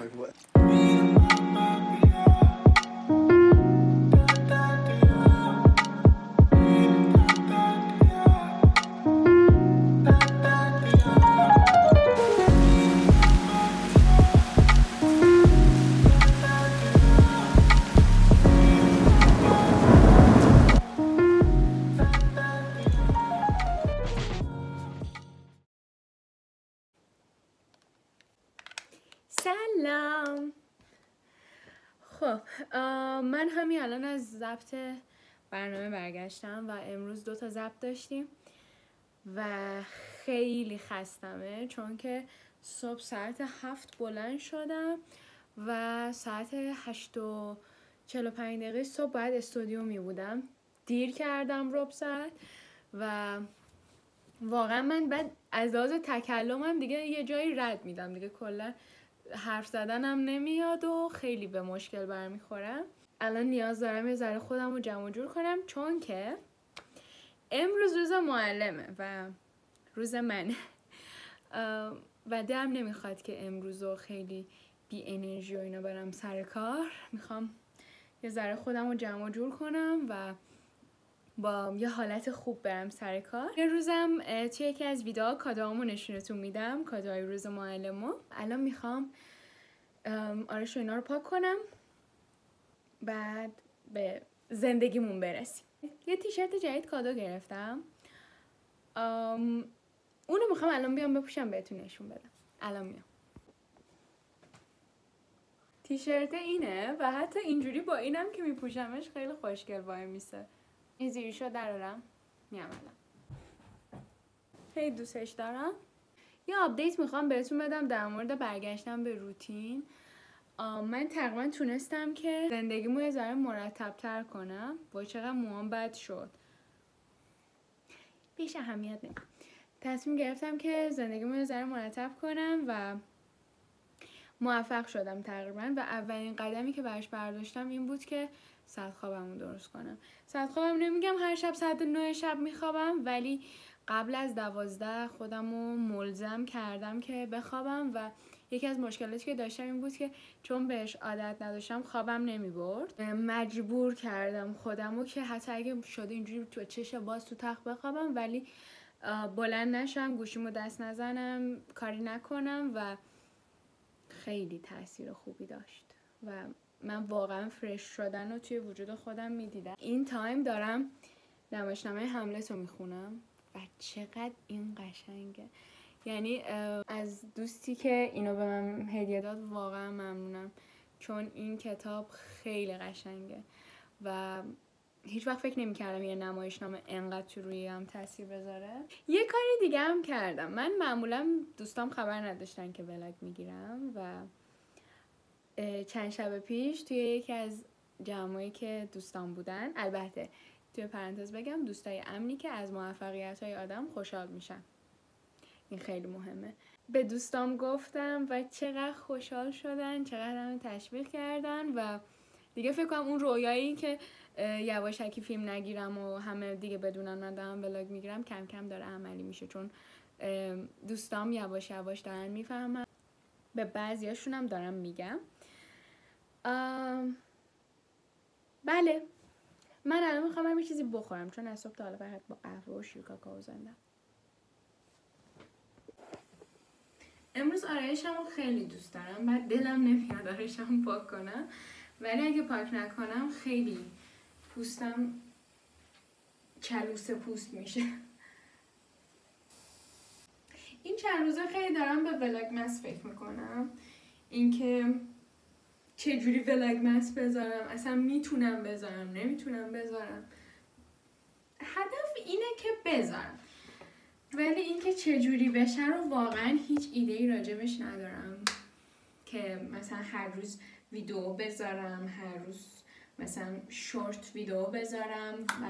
like what? سلام. خب من همین الان از ضبط برنامه برگشتم و امروز 2 تا ضبط داشتیم و خیلی خستمه چون که صبح ساعت 7 بلند شدم و ساعت 8:45 صبح باید استودیو می بودم. دیر کردم ربع ساعت و واقعا من بعد از لحاظ تکلمم دیگه یه جایی رد میدم دیگه، کلا حرف زدنم نمیاد و خیلی به مشکل برمیخورم. الان نیاز دارم یه ذره خودم رو جمع جور کنم چون که امروز روز معلمه و روز منه و دلم نمیخواد که امروز رو خیلی بی انرژی و اینا برم سر کار. میخوام یه ذره خودم رو جمع جور کنم و با یه حالت خوب برم سر کار. یه روزم توی یکی از ویدیوها کادوامو نشونتون میدم، کادوهای روز معلمو. الان میخوام آرش و اینا رو پاک کنم بعد به زندگیمون برسیم. یه تیشرت جدید کادو گرفتم، اونو میخوام الان بیام بپوشم بهتون نشون بدم. الان میام. تیشرت اینه و حتی اینجوری با اینم که میپوشمش خیلی خوشگل وای میسه. این زیرشو درارم میام الان. خیلی دوستش دارم. یه آپدیت میخوام بهتون بدم در مورد برگشتم به روتین. من تقریبا تونستم که زندگیمو یه ذره مرتب‌تر کنم. وای چقدر موهام بد شد. بیش اهمیت نمیدم. تصمیم گرفتم که زندگیمو یه ذره مرتب کنم و موفق شدم تقریبا و اولین قدمی که براش برداشتم این بود که ساعت خوابمو درست کنم. ساعت خوابم نمیگم هر شب ساعت 9 شب میخوابم، ولی قبل از 12 خودمو ملزم کردم که بخوابم و یکی از مشکلاتی که داشتم این بود که چون بهش عادت نداشتم خوابم نمیبرد. مجبور کردم خودمو که حتی اگه شده اینجوری تو چش باز تو تخت بخوابم ولی بلند نشم، گوشیمو دست نزنم، کاری نکنم و خیلی تاثیر خوبی داشت و من واقعا فرش شدن رو توی وجود خودم میدیدم. این تایم دارم نمایشنامه هملت رو میخونم و چقدر این قشنگه. یعنی از دوستی که اینو به من هدیه داد واقعا ممنونم چون این کتاب خیلی قشنگه و هیچ وقت فکر نمی‌کردم یه نمایشنامه انقدر تو رویم تاثیر بذاره. یه کاری دیگه هم کردم. من معمولا دوستام خبر نداشتن که ولاگ میگیرم و چند شب پیش توی یکی از جمعایی که دوستان بودن، البته توی پرانتز بگم دوستای امنی که از موفقیت‌های آدم خوشحال میشن، این خیلی مهمه. به دوستام گفتم و چقدر خوشحال شدن، چقدر همه تشویق کردن و دیگه فکر کنم اون رویایی که یواشکی فیلم نگیرم و همه دیگه بدونن من دارم ولاگ میگیرم کم کم داره عملی میشه چون دوستام یواش یواش دارن میفهمن. به بعضیاشون هم دارم میگم. بله من الان میخوام یه چیزی بخورم چون از صبح تا حالا فقط با قهوه و شیر کاکائو زندم. امروز آرایشمو خیلی دوست دارم، بعد دلم نمیاد آرایشمو پاک کنم، ولی اگه پاک نکنم خیلی پوستم چلوس پوست میشه. این چند روزه خیلی دارم به ولاگمس فکر میکنم، اینکه چجوری ولاگمس بذارم، اصلا میتونم بذارم نمیتونم بذارم. هدف اینه که بذارم ولی اینکه چجوری بشه رو واقعا هیچ ایده‌ای راجبش ندارم که مثلا هر روز ویدیو بذارم، هر روز مثلا شورت ویدیو بذارم و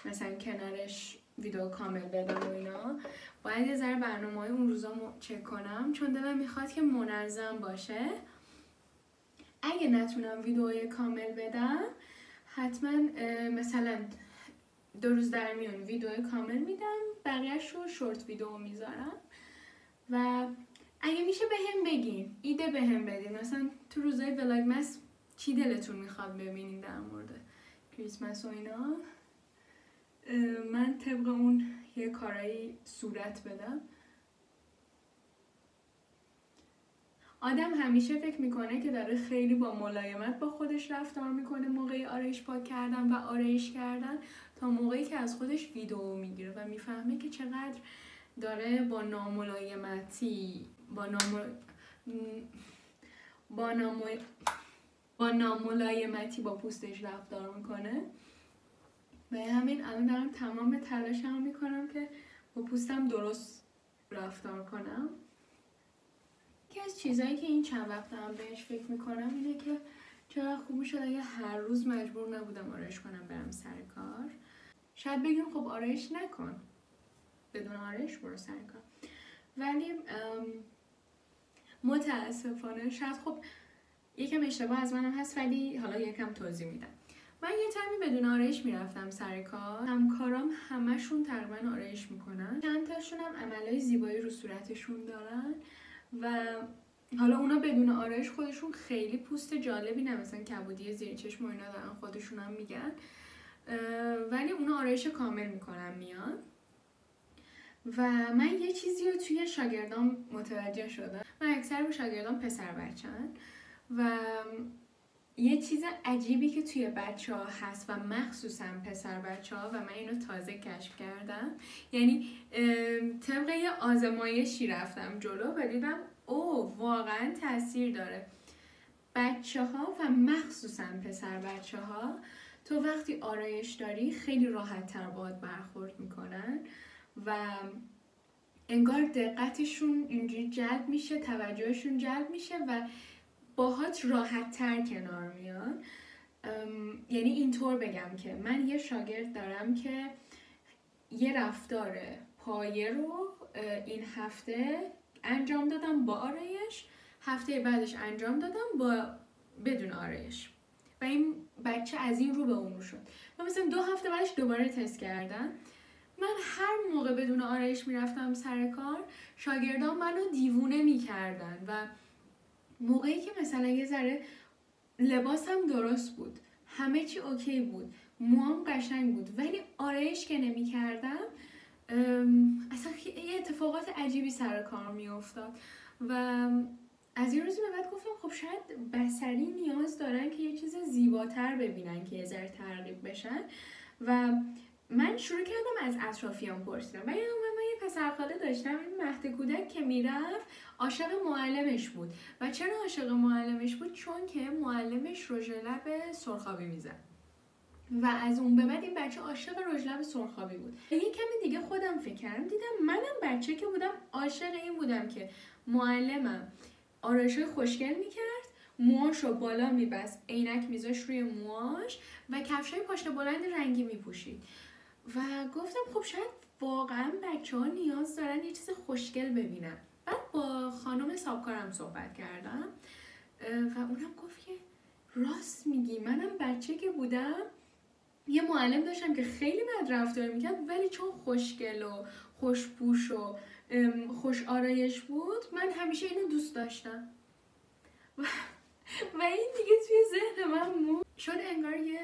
مثلا کنارش ویدیو کامل بدم و اینا. باید یه ذره برنامه‌های اون روزا چک کنم چون دلم میخواد که منظم باشه. اگه نتونم ویدیوی کامل بدم حتما مثلا 2 روز در میون ویدیو کامل میدم، بقیه‌اش رو شورت ویدیو میذارم و اگه میشه بهم بگین، ایده بهم بدین، مثلا تو روزای ولاگمس چی دلتون میخواد ببینین در مورد کریسمس و اینا، من طبق اون یه کارایی صورت بدم. آدم همیشه فکر میکنه که داره خیلی با ملایمت با خودش رفتار میکنه موقعی آرایش پاک کردن و آرایش کردن، تا موقعی که از خودش ویدیو میگیره و میفهمه که چقدر داره با ناملایمتی با ناملایمتی با پوستش رفتار میکنه. و همین الان دارم تمام تلاشمو میکنم که با پوستم درست رفتار کنم. یکی از چیزایی که این چند وقت هم بهش فکر میکنم اینه که چقدر خوب میشد اگه هر روز مجبور نبودم آرایش کنم برم سر کار. شاید بگیم خب آرایش نکن، بدون آرایش برو سر کار، ولی متاسفانه شاید خب یکم اشتباه از منم هست، ولی حالا یکم توضیح میدم. من یه تایمی بدون آرایش میرفتم سر کار، همکارام همشون تقریبا آرایش میکنن، چند تاشون هم عملای زیبایی رو صورتشون دارن و حالا اونا بدون آرایش خودشون خیلی پوست جالبی نه، مثلا کبودی زیر چشم و اینا دارن خودشون هم میگن، ولی اونا آرایش کامل میکنن میان. و من یه چیزی رو توی شاگردام متوجه شدم، من اکثر شاگردام پسر بچه‌ن و یه چیز عجیبی که توی بچه‌ها هست و مخصوصا پسر بچه‌ها و من اینو تازه کشف کردم، یعنی طبق یه آزمایشی رفتم جلو و دیدم واقعا تاثیر داره. بچه‌ها و مخصوصا پسر بچه‌ها تو وقتی آرایش داری خیلی راحت‌تر باهات برخورد میکنن و انگار دقتشون اینجوری جلب میشه، توجهشون جلب میشه و باهات راحت‌تر کنار میان. یعنی اینطور بگم که من یه شاگرد دارم که یه رفتار پایه رو این هفته انجام دادم با آرایش، هفته بعدش انجام دادم با بدون آرایش و این بچه از این رو به اون رو شد و مثلا 2 هفته بعدش دوباره تست کردم. من هر موقع بدون آرایش میرفتم سر کار شاگردان منو دیوونه میکردن و موقعی که مثلا یه ذره لباسم درست بود، همه چی اوکی بود، موام قشنگ بود، ولی آرایش که نمی کردم اصلا یه اتفاقات عجیبی سر کار می افتاد و از این روزی به بعد گفتم خب شاید بصری نیاز دارن که یه چیز زیباتر ببینن که یه ذره ترغیب بشن و من شروع کردم از اطرافیان پرسیدم. من یه پسرخاله داشتم، این مهد کودک که میرفت عاشق معلمش بود و چرا عاشق معلمش بود؟ چون که معلمش رژ لب سرخابی میزد و از اون به بعد این بچه عاشق رژ لب سرخابی بود. یه کمی دیگه خودم فکر کردم، دیدم منم بچه که بودم عاشق این بودم که معلمم آرایش‌های خوشگل میکرد، موهاشو بالا میبست، عینک میذاش روی موهاش و کفشای پاشنه بلند رنگی میپوشید و گفتم خب شاید واقعا بچه‌ها نیاز دارن یه چیز خوشگل ببینن. بعد با خانم حسابکارم صحبت کردم و اونم گفت که راست میگی، منم بچه که بودم یه معلم داشتم که خیلی بد رفتار میکرد، ولی چون خوشگل و خوشپوش و خوش آرایش بود من همیشه اینو دوست داشتم و این دیگه توی ذهن من موند شد، انگار یه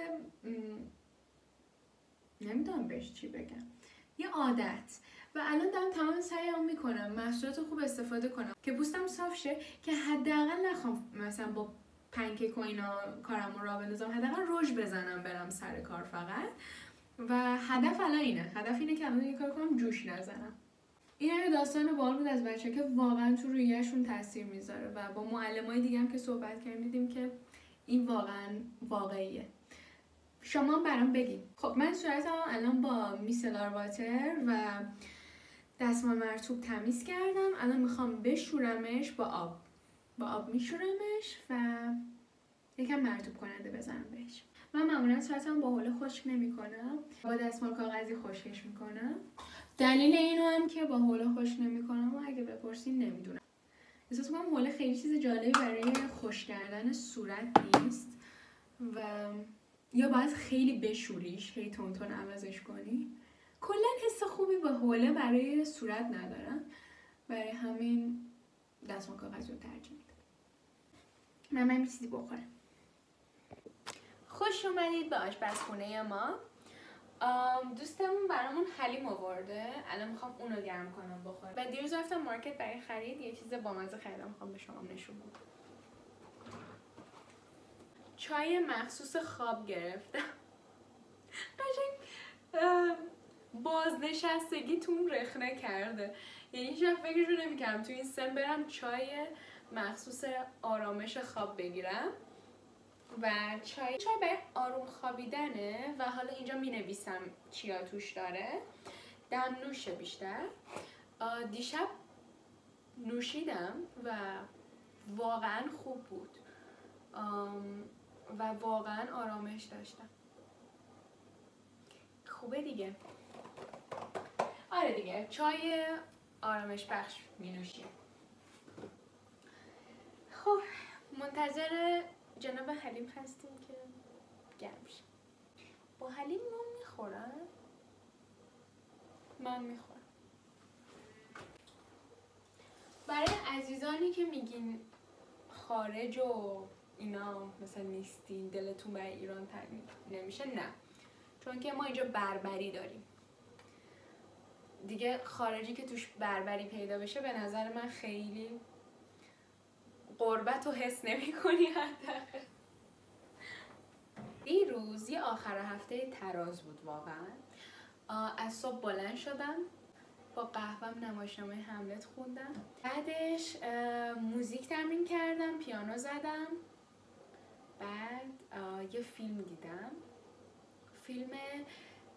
نمیدونم بهش چی بگم، یه عادت. و الان دارم تمام سعیمو میکنم محصولات خوب استفاده کنم که پوستم صاف شه، که حداقل نخوام مثلا با پنکیک و اینا کارمو راه بندازم، حداقل رژ بزنم برم سر کار فقط. و هدف الان اینه، هدف اینه که الان یه کار کنم جوش نزنم. این یه داستان باحال بود از بچه که واقعا تو رویه‌شون تاثیر میذاره و با معلمای دیگه هم که صحبت کردیم دیدیم که این واقعا واقعیه. شما برام بگید. خب من صورتم الان با میسلار واتر و دستمال مرطوب تمیز کردم، الان میخوام بشورمش با آب میشورمش و یکم مرطوب کننده بزنم بهش. من معمولا صورتم با حوله خشک نمی‌کنم، با دستمال کاغذی خشکش میکنم. دلیل اینو هم که با حوله خشک نمی‌کنم و اگه بپرسین نمیدونم. احساس می‌کنم حوله خیلی چیز جالبی برای خشک کردن صورت نیست و یا باید خیلی بشوریش، خیلی تون عوضش کنی. کلا حس خوبی با حوله برای صورت ندارم، برای همین دستمال کاغذی رو ترجیح میدم. من چیزی بخورم. خوش اومدید به آشپزخونه ما. دوستمون برامون حلیم آورده، الان میخوام اونو گرم کنم بخورم. و دیروز رفتم مارکت برای خرید، یه چیز بامزه خریدم، میخوام به شما نشون بدم. چای مخصوص خواب گرفتم. قشنگ بازنشستگیتون رخنه کرده. یعنی هیچ وقت فکرشو نمی‌کردم تو این سن برم چای مخصوص آرامش خواب بگیرم. و چای برای آروم خوابیدنه و حالا اینجا می‌نویسم چیا توش داره. دمنوشه بیشتر. دیشب نوشیدم و واقعا خوب بود و واقعا آرامش داشتم. خوبه دیگه. آره دیگه، چای آرامش بخش می نوشیم. خب منتظر جناب حلیم هستیم که گرم شه. با حلیم نون میخورن؟ من میخورم. برای عزیزانی که میگین خارج و اینا مثلا نیستین، دلتون برای ایران تنگ نمیشه، نه، چون که ما اینجا بربری داریم دیگه. خارجی که توش بربری پیدا بشه به نظر من خیلی غربت رو حس نمی کنی. حتی دیروز یه آخر هفته تراز بود واقعا. از صبح بلند شدم، با قهوهم نمایشنامه هملت خوندم، بعدش موزیک تمرین کردم، پیانو زدم، بعد یه فیلم دیدم، فیلم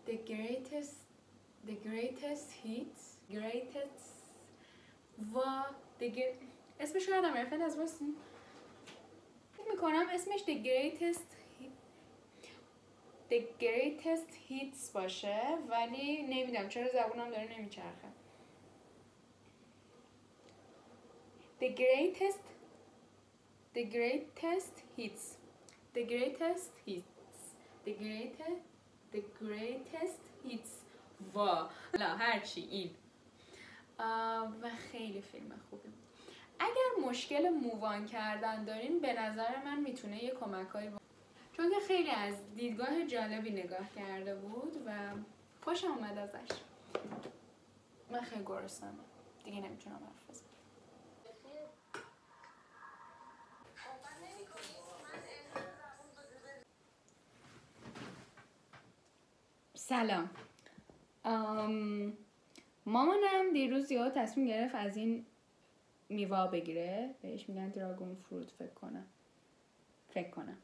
The Greatest Hits و اسمش رو یادم رفت از واسه فکر میکنم اسمش The Greatest Hits باشه، ولی نمیدونم چرا زبونم داره نمیچرخه. The Greatest Hits لا هرچی این. و خیلی فیلم خوبی بود. اگر مشکل مووان کردن دارین به نظر من میتونه یه کمکایی چون که خیلی از دیدگاه جالبی نگاه کرده بود و خوشم اومد ازش. من خیلی گرسنمم دیگه، نمیتونم حرف بزنم. سلام. مامانم دیروز یهو تصمیم گرفت از این میوه بگیره، بهش میگن دراگون فروت فکر کنم.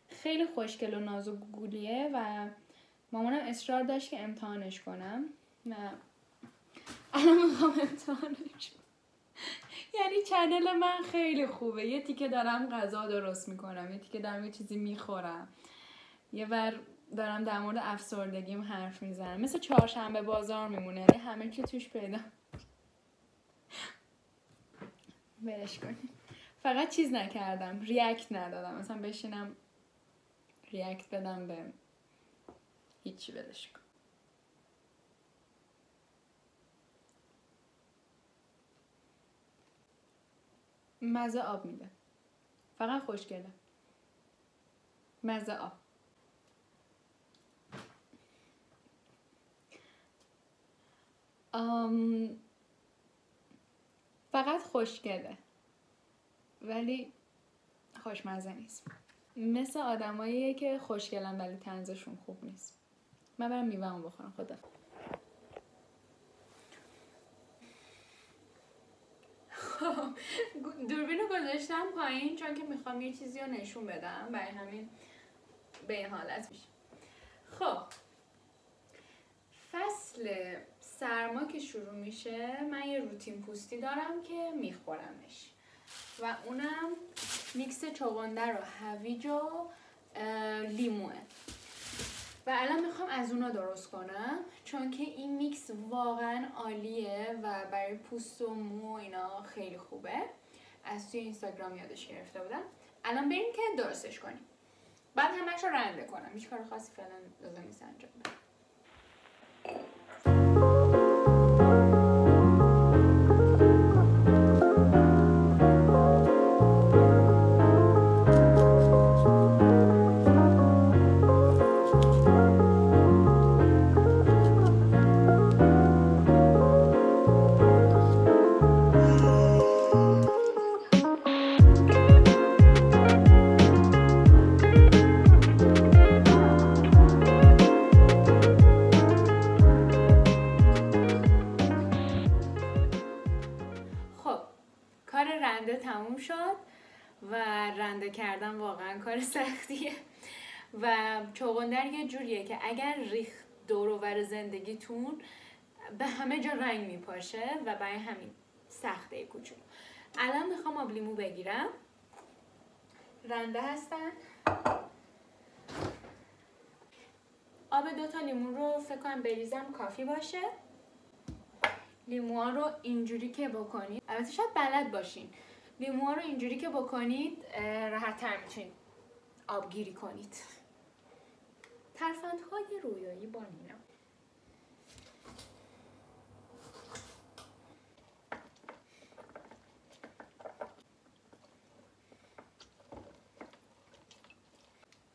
خیلی خوشگل و نازک گولیه و مامانم اصرار داشت که امتحانش کنم و الان میخوام امتحانش. یعنی چنل من خیلی خوبه، یه تیکه دارم غذا درست میکنم، یه تیکه دارم یه چیزی میخورم، یه بر دارم در مورد افسردگیم حرف میزنم، مثل چهارشنبه بازار میمونه، یعنی همه چی توش پیدا. برش کنیم. فقط چیز نکردم، ریاکت ندادم، مثلا بشینم ریاکت بدم به هیچی. برش کن. مزه آب میده، فقط خوشگله. مزه آب. فقط خوشگله ولی خوشمزه نیست. مثل آدماییه که خوشگلن ولی طنزشون خوب نیست. من برم میوه‌مو بخورم. خدا. خب دوربینو گذاشتم پایین چون که میخوام یه چیزی رو نشون بدم، برای همین به این حالت میشه. خب فصل سرما که شروع میشه من یه روتین پوستی دارم که میخورمش و اونم میکس چغندر و هویج و لیموه و الان میخوام از اونا درست کنم چون که این میکس واقعا عالیه و برای پوست و مو اینا خیلی خوبه. از توی اینستاگرام یادش گرفته بودم. الان بریم که درستش کنیم، بعد همش رو رنده کنم. هیچ کار خاصی فعلا لازم نیست انجام بدم. و رنده کردن واقعا کار سختیه و چغندر یه جوریه که اگر ریخت دور و بر زندگیتون به همه جا رنگ میپاشه و برای همین سخته کوچولو. الان میخوام آب لیمو بگیرم. رنده هستن. آب 2 تا لیمو رو فکر کنم بریزم کافی باشه. لیموها رو اینجوری که بکنید، البته شاید بلد باشین، لیموها رو اینجوری که بکنید راحت تر میتونید آبگیری کنید. ترفندهای رویایی با نینا.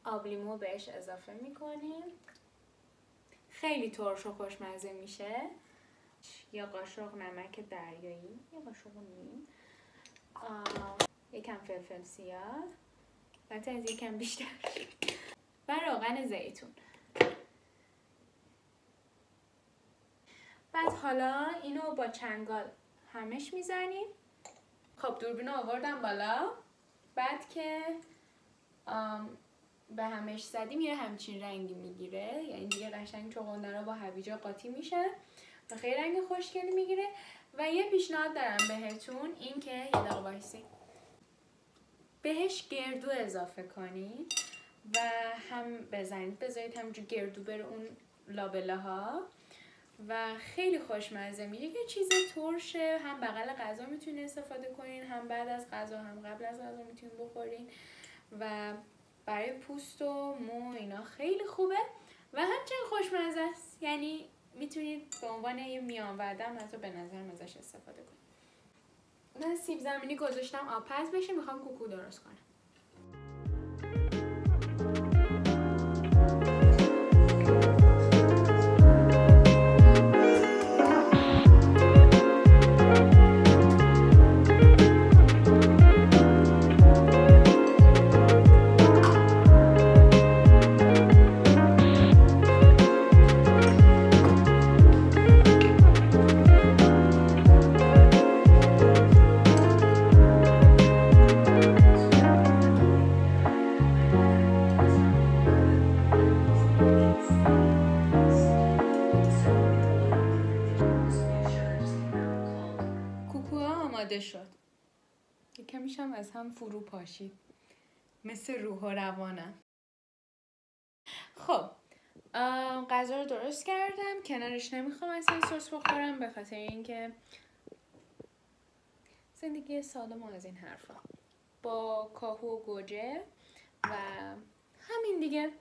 آب لیمو بهش اضافه میکنیم. خیلی ترش و خوشمزه میشه. یا قاشق نمک دریایی، یا قاشق نیم، یکم فلفل سیاه، البته از یکم بیشتر، و روغن زیتون. بعد حالا اینو با چنگال همش میزنیم. خب دوربین رو آوردم بالا. بعد که به همش زدیم یه همچین رنگی میگیره، یعنی دیگه قشنگ چغندرها با هویجا قاطی میشه و خیلی رنگ خوشگلی میگیره. و یه پیشنهاد دارم بهتون، این که یه دقیقه وایسید، بهش گردو اضافه کنید و هم بزنید، بذارید همینجور گردو بره اون لابله ها و خیلی خوشمزه میشه. یه چیز ترشه، هم بغل غذا میتونید استفاده کنین، هم بعد از غذا، هم قبل از غذا میتونید بخورین و برای پوست و مو اینا خیلی خوبه و همچنین خوشمزه است. یعنی میتونید به عنوان یه میان وعدم حتی به نظر ازش استفاده کنید. من سیب زمینی گذاشتم آب پز بشه، میخوام کوکو درست کنم. شد. یکمیش هم از هم فرو پاشید مثل روح و روانم. خب غذا رو درست کردم، کنارش نمیخوام اصلا سس بخورم به خاطر اینکه زندگی ساده ما از این حرفا، با کاهو و گوجه و همین دیگه.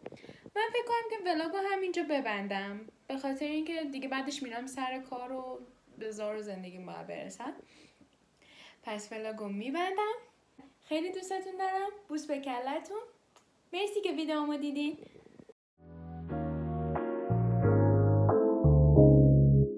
من فکر کنم که ولاگو همینجا ببندم به خاطر اینکه دیگه بعدش میرم سر کار و به زار زندگیم باید برسم. پس ولاگو میبندم. خیلی دوستتون دارم. بوس به کلتون. مرسی که ویدیومو دیدین.